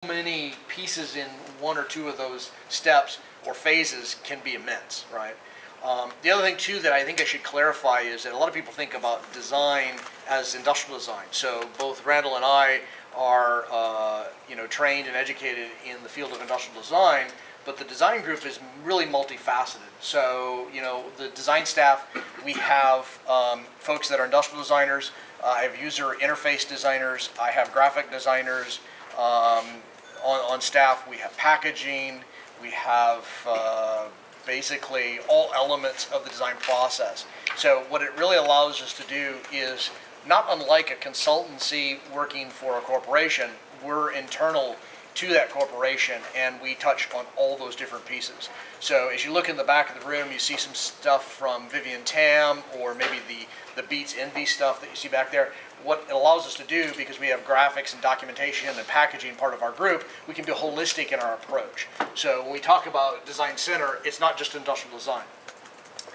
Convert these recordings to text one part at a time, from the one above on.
many pieces in one or two of those steps or phases can be immense, right? The other thing too that I think I should clarify is that a lot of people think about design as industrial design. So both Randall and I are trained and educated in the field of industrial design, but the design group is really multifaceted. So the design staff, we have folks that are industrial designers. I have user interface designers. I have graphic designers. On staff, we have packaging. We have basically all elements of the design process. So what it really allows us to do is, not unlike a consultancy working for a corporation, we're internal to that corporation and we touch on all those different pieces. So as you look in the back of the room, you see some stuff from Vivian Tam, or maybe the Beats Envy stuff that you see back there. What it allows us to do, because we have graphics and documentation and packaging part of our group, we can be holistic in our approach. So when we talk about Design Center, it's not just industrial design.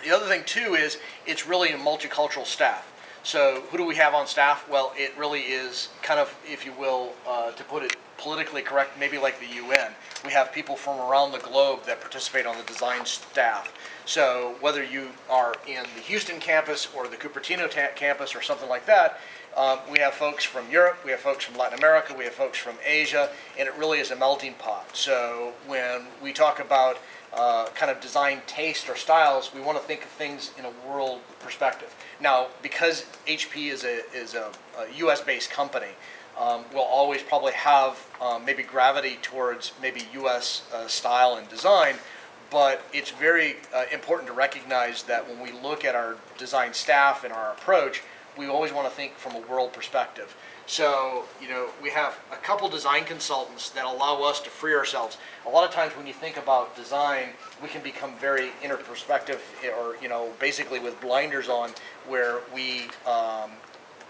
The other thing too is it's really a multicultural staff. So who do we have on staff? Well, it really is kind of, if you will, to put it politically correct, maybe like the UN. We have people from around the globe that participate on the design staff. So whether you are in the Houston campus or the Cupertino campus or something like that, we have folks from Europe, we have folks from Latin America, we have folks from Asia, and it really is a melting pot. So when we talk about kind of design taste or styles, we want to think of things in a world perspective. Now, because HP is a US-based company, we'll always probably have maybe gravity towards maybe US style and design, but it's very important to recognize that when we look at our design staff and our approach, we always want to think from a world perspective. So, we have a couple design consultants that allow us to free ourselves. A lot of times when you think about design, we can become very interperspective, or, basically with blinders on, where we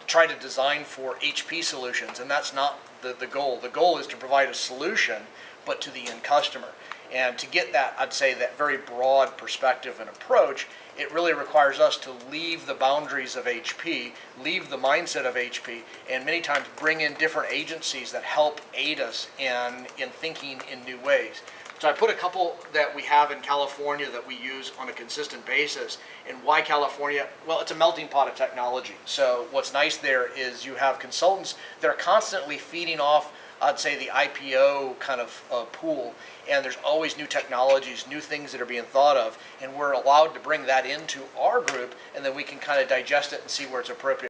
try to design for HP solutions, and that's not the goal. The goal is to provide a solution, but to the end customer. And to get that, I'd say, that very broad perspective and approach, it really requires us to leave the boundaries of HP, leave the mindset of HP, and many times bring in different agencies that help aid us in thinking in new ways. So I put a couple that we have in California that we use on a consistent basis. And why California? Well, it's a melting pot of technology. So what's nice there is you have consultants that are constantly feeding off, I'd say, the IPO kind of pool, and there's always new technologies, new things that are being thought of, and we're allowed to bring that into our group, and then we can kind of digest it and see where it's appropriate.